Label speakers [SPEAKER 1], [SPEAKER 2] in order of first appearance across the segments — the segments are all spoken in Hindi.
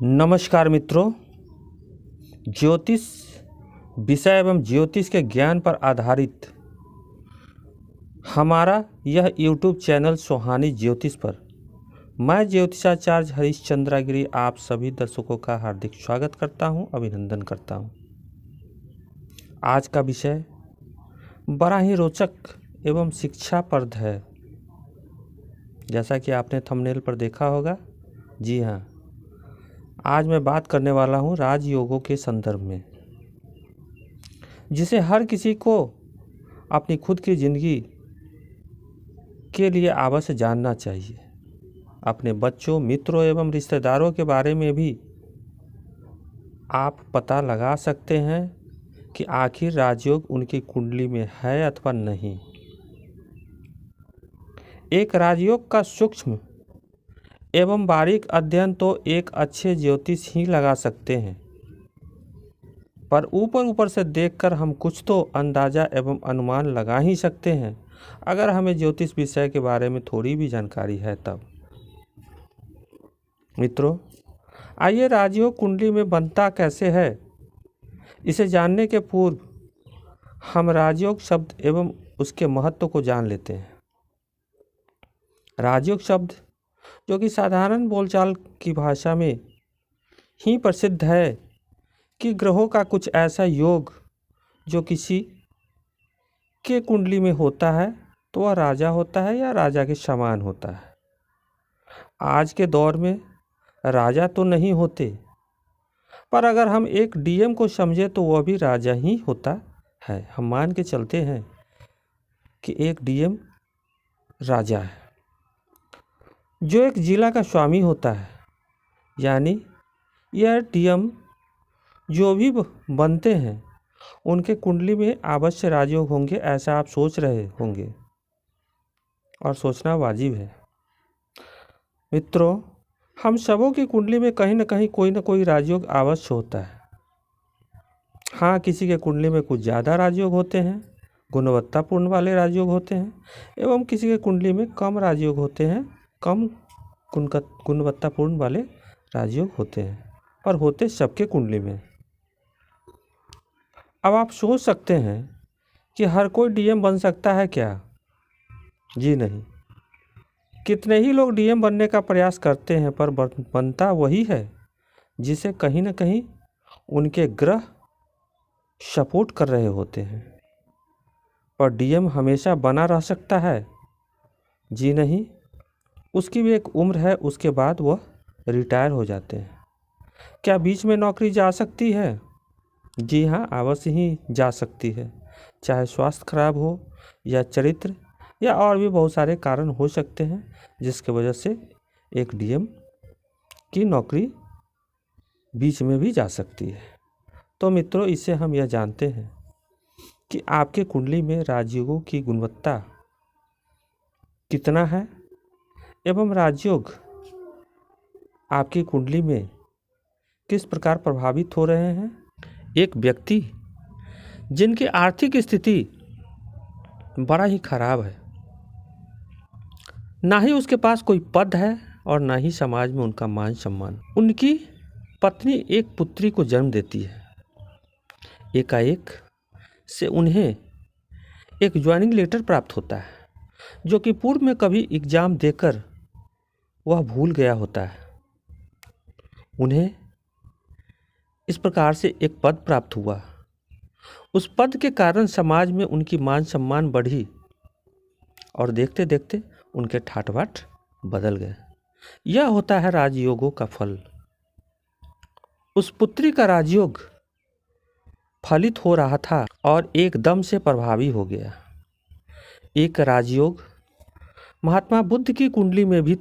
[SPEAKER 1] नमस्कार मित्रों, ज्योतिष विषय एवं ज्योतिष के ज्ञान पर आधारित हमारा यह YouTube चैनल सुहानी ज्योतिष पर मैं ज्योतिषाचार्य हरिश्चंद्रगिरी आप सभी दर्शकों का हार्दिक स्वागत करता हूं, अभिनंदन करता हूं। आज का विषय बड़ा ही रोचक एवं शिक्षाप्रद है। जैसा कि आपने थंबनेल पर देखा होगा, जी हाँ, आज मैं बात करने वाला हूँ राजयोगों के संदर्भ में, जिसे हर किसी को अपनी खुद की ज़िंदगी के लिए अवश्य जानना चाहिए। अपने बच्चों, मित्रों एवं रिश्तेदारों के बारे में भी आप पता लगा सकते हैं कि आखिर राजयोग उनकी कुंडली में है अथवा नहीं। एक राजयोग का सूक्ष्म एवं बारीक अध्ययन तो एक अच्छे ज्योतिष ही लगा सकते हैं, पर ऊपर से देखकर हम कुछ तो अंदाज़ा एवं अनुमान लगा ही सकते हैं, अगर हमें ज्योतिष विषय के बारे में थोड़ी भी जानकारी है तब। मित्रों, आइए राजयोग कुंडली में बनता कैसे है, इसे जानने के पूर्व हम राजयोग शब्द एवं उसके महत्व को जान लेते हैं। राजयोग शब्द, जो कि साधारण बोलचाल की भाषा में ही प्रसिद्ध है कि ग्रहों का कुछ ऐसा योग जो किसी के कुंडली में होता है तो वह राजा होता है या राजा के समान होता है। आज के दौर में राजा तो नहीं होते, पर अगर हम एक डीएम को समझे तो वह भी राजा ही होता है। हम मान के चलते हैं कि एक डीएम राजा है, जो एक जिला का स्वामी होता है। यानी यह डीएम जो भी बनते हैं उनके कुंडली में अवश्य राजयोग होंगे, ऐसा आप सोच रहे होंगे और सोचना वाजिब है। मित्रों, हम सबों की कुंडली में कहीं न कहीं कोई न कोई राजयोग अवश्य होता है। हाँ, किसी के कुंडली में कुछ ज़्यादा राजयोग होते हैं, गुणवत्तापूर्ण वाले राजयोग होते हैं, एवं किसी के कुंडली में कम राजयोग होते हैं, कम गुणवत्तापूर्ण वाले राजयोग होते हैं, पर होते सबके कुंडली में। अब आप सोच सकते हैं कि हर कोई डीएम बन सकता है क्या? जी नहीं। कितने ही लोग डीएम बनने का प्रयास करते हैं, पर बनता वही है जिसे कहीं न कहीं उनके ग्रह सपोर्ट कर रहे होते हैं। पर डीएम हमेशा बना रह सकता है? जी नहीं। उसकी भी एक उम्र है, उसके बाद वह रिटायर हो जाते हैं। क्या बीच में नौकरी जा सकती है? जी हाँ, अवश्य ही जा सकती है। चाहे स्वास्थ्य खराब हो या चरित्र या और भी बहुत सारे कारण हो सकते हैं, जिसके वजह से एक डीएम की नौकरी बीच में भी जा सकती है। तो मित्रों, इससे हम यह जानते हैं कि आपके कुंडली में राजयोगों की गुणवत्ता कितना है एवं राजयोग आपकी कुंडली में किस प्रकार प्रभावित हो रहे हैं। एक व्यक्ति जिनकी आर्थिक स्थिति बड़ा ही खराब है, ना ही उसके पास कोई पद है और ना ही समाज में उनका मान सम्मान, उनकी पत्नी एक पुत्री को जन्म देती है। एकाएक से उन्हें एक ज्वाइनिंग लेटर प्राप्त होता है, जो कि पूर्व में कभी एग्जाम देकर वह भूल गया होता है। उन्हें इस प्रकार से एक पद प्राप्त हुआ। उस पद के कारण समाज में उनकी मान सम्मान बढ़ी और देखते देखते उनके ठाट बाट बदल गए। यह होता है राजयोगों का फल। उस पुत्री का राजयोग फलित हो रहा था और एकदम से प्रभावी हो गया। एक राजयोग महात्मा बुद्ध की कुंडली में भी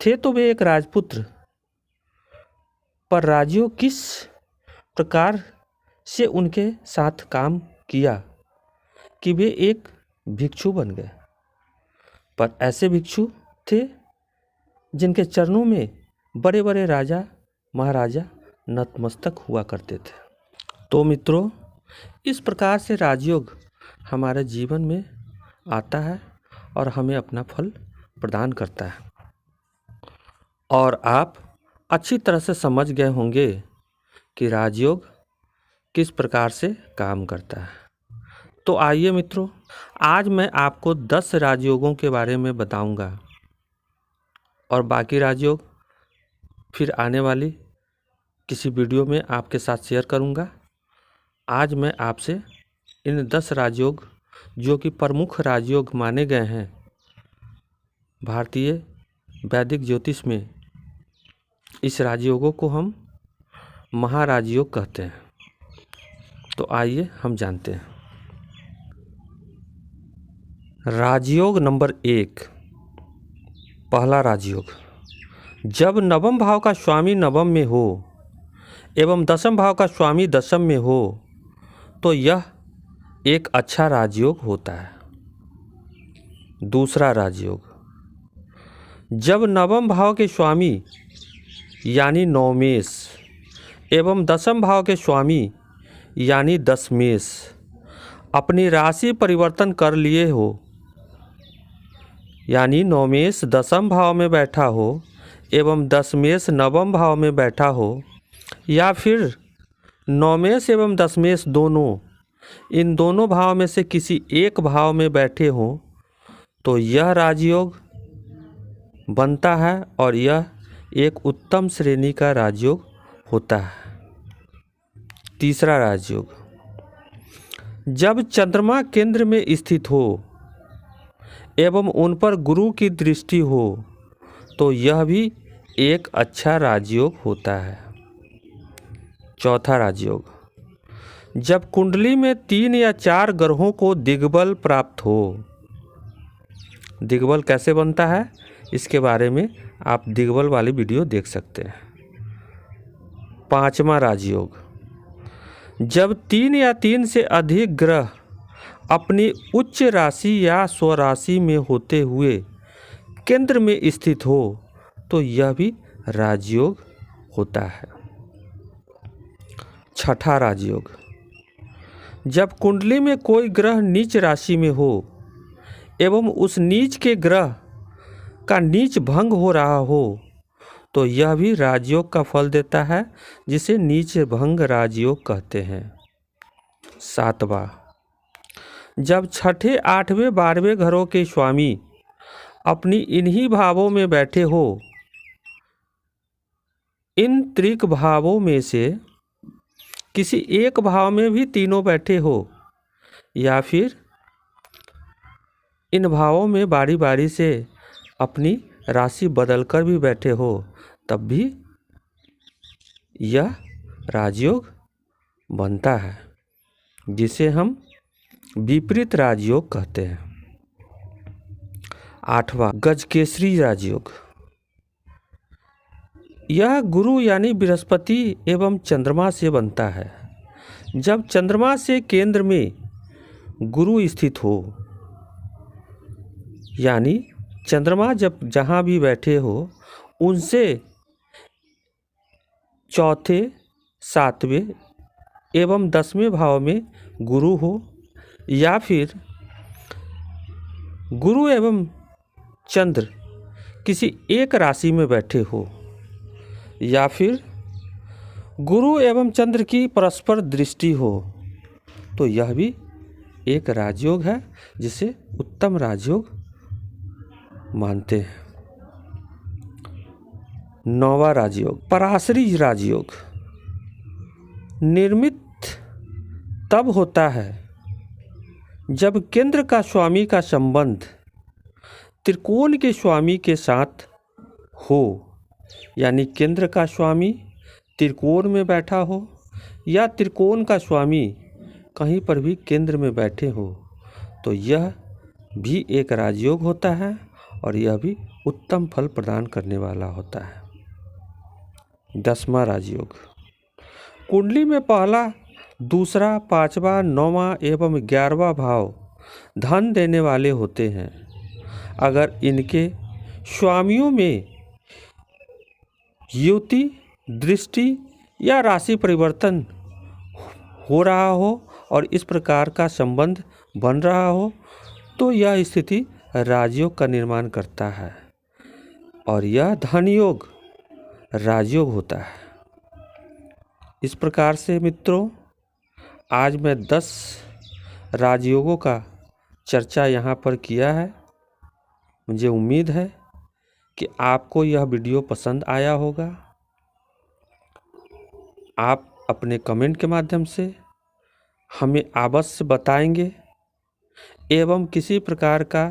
[SPEAKER 1] थे तो वे एक राजपुत्र, पर राजयोग किस प्रकार से उनके साथ काम किया कि वे एक भिक्षु बन गए। पर ऐसे भिक्षु थे जिनके चरणों में बड़े बड़े राजा महाराजा नतमस्तक हुआ करते थे। तो मित्रों, इस प्रकार से राजयोग हमारे जीवन में आता है और हमें अपना फल प्रदान करता है। और आप अच्छी तरह से समझ गए होंगे कि राजयोग किस प्रकार से काम करता है। तो आइए मित्रों, आज मैं आपको 10 राजयोगों के बारे में बताऊंगा और बाकी राजयोग फिर आने वाली किसी वीडियो में आपके साथ शेयर करूंगा। आज मैं आपसे इन 10 राजयोग जो कि प्रमुख राजयोग माने गए हैं भारतीय वैदिक ज्योतिष में, इस राजयोगों को हम महाराजयोग कहते हैं। तो आइए हम जानते हैं। राजयोग नंबर 1, पहला राजयोग। जब नवम भाव का स्वामी नवम में हो एवं दसम भाव का स्वामी दसम में हो तो यह एक अच्छा राजयोग होता है। दूसरा राजयोग। जब नवम भाव के स्वामी यानी नवमेश एवं दसम भाव के स्वामी यानी दशमेश अपनी राशि परिवर्तन कर लिए हो, यानी नवमेश दसम भाव में बैठा हो एवं दशमेश नवम भाव में बैठा हो, या फिर नवमेश एवं दशमेश दोनों इन दोनों भाव में से किसी एक भाव में बैठे हों तो यह राजयोग बनता है और यह एक उत्तम श्रेणी का राजयोग होता है। तीसरा राजयोग। जब चंद्रमा केंद्र में स्थित हो एवं उन पर गुरु की दृष्टि हो तो यह भी एक अच्छा राजयोग होता है। चौथा राजयोग। जब कुंडली में 3 या 4 ग्रहों को दिग्बल प्राप्त हो। दिग्बल कैसे बनता है इसके बारे में आप दिग्बल वाली वीडियो देख सकते हैं। पांचवा राजयोग। जब 3 या 3 से अधिक ग्रह अपनी उच्च राशि या स्वराशि में होते हुए केंद्र में स्थित हो तो यह भी राजयोग होता है। छठा राजयोग। जब कुंडली में कोई ग्रह नीच राशि में हो एवं उस नीच के ग्रह का नीच भंग हो रहा हो तो यह भी राजयोग का फल देता है, जिसे नीच भंग राजयोग कहते हैं। सातवां। जब छठे, 8वें, 12वें घरों के स्वामी अपनी इन्हीं भावों में बैठे हो, इन त्रिक भावों में से किसी एक भाव में भी तीनों बैठे हो, या फिर इन भावों में बारी बारी से अपनी राशि बदलकर भी बैठे हो, तब भी यह राजयोग बनता है, जिसे हम विपरीत राजयोग कहते हैं। आठवां। गजकेसरी राजयोग। यह गुरु यानी बृहस्पति एवं चंद्रमा से बनता है। जब चंद्रमा से केंद्र में गुरु स्थित हो, यानी चंद्रमा जब जहाँ भी बैठे हो उनसे चौथे, 7वें एवं 10वें भाव में गुरु हो, या फिर गुरु एवं चंद्र किसी एक राशि में बैठे हो, या फिर गुरु एवं चंद्र की परस्पर दृष्टि हो, तो यह भी एक राजयोग है, जिसे उत्तम राजयोग मानते हैं। 9वां राजयोग। पराशरी राजयोग। निर्मित तब होता है जब केंद्र का स्वामी का संबंध त्रिकोण के स्वामी के साथ हो, यानी केंद्र का स्वामी त्रिकोण में बैठा हो या त्रिकोण का स्वामी कहीं पर भी केंद्र में बैठे हो, तो यह भी एक राजयोग होता है और यह भी उत्तम फल प्रदान करने वाला होता है। 10वां राजयोग। कुंडली में पहला, दूसरा, 5वां, 9वां एवं 11वां भाव धन देने वाले होते हैं। अगर इनके स्वामियों में युति, दृष्टि या राशि परिवर्तन हो रहा हो और इस प्रकार का संबंध बन रहा हो तो यह स्थिति राजयोग का निर्माण करता है और यह धन योग राजयोग होता है। इस प्रकार से मित्रों, आज मैं 10 राजयोगों का चर्चा यहाँ पर किया है। मुझे उम्मीद है कि आपको यह वीडियो पसंद आया होगा। आप अपने कमेंट के माध्यम से हमें अवश्य बताएंगे एवं किसी प्रकार का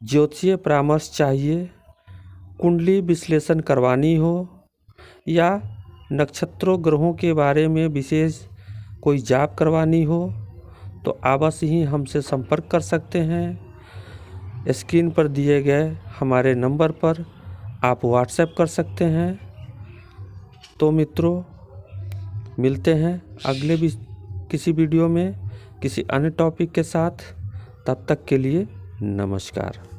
[SPEAKER 1] ज्योतिषीय परामर्श चाहिए, कुंडली विश्लेषण करवानी हो या नक्षत्रों ग्रहों के बारे में विशेष कोई जाप करवानी हो तो अवश्य ही हमसे संपर्क कर सकते हैं। स्क्रीन पर दिए गए हमारे नंबर पर आप व्हाट्सएप कर सकते हैं। तो मित्रों, मिलते हैं अगले भी किसी वीडियो में किसी अन्य टॉपिक के साथ। तब तक के लिए नमस्कार।